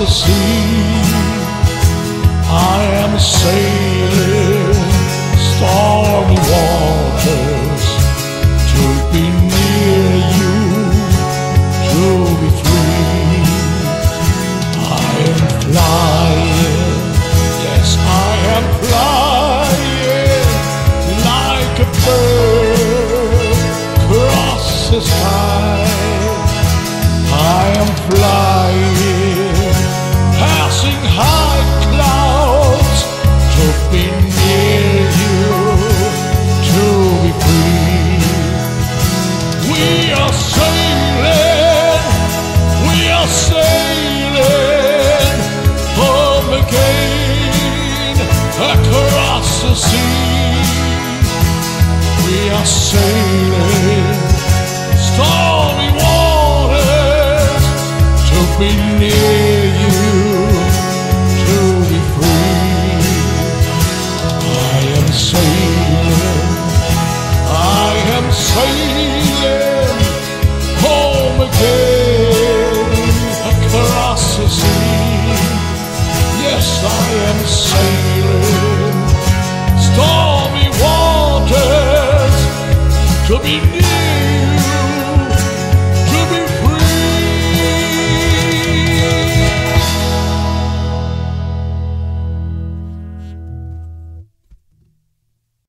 the sea. I am sailing stormy waters to be near you, to be free. I am flying, yes I am flying like a bird across the sky. I am flying, passing high clouds to be near you, to be free. We are sailing home again across the sea. We are sailing stormy waters to be near you, to be free. I am sailing home again across the sea. Yes, I am sailing stormy waters to be near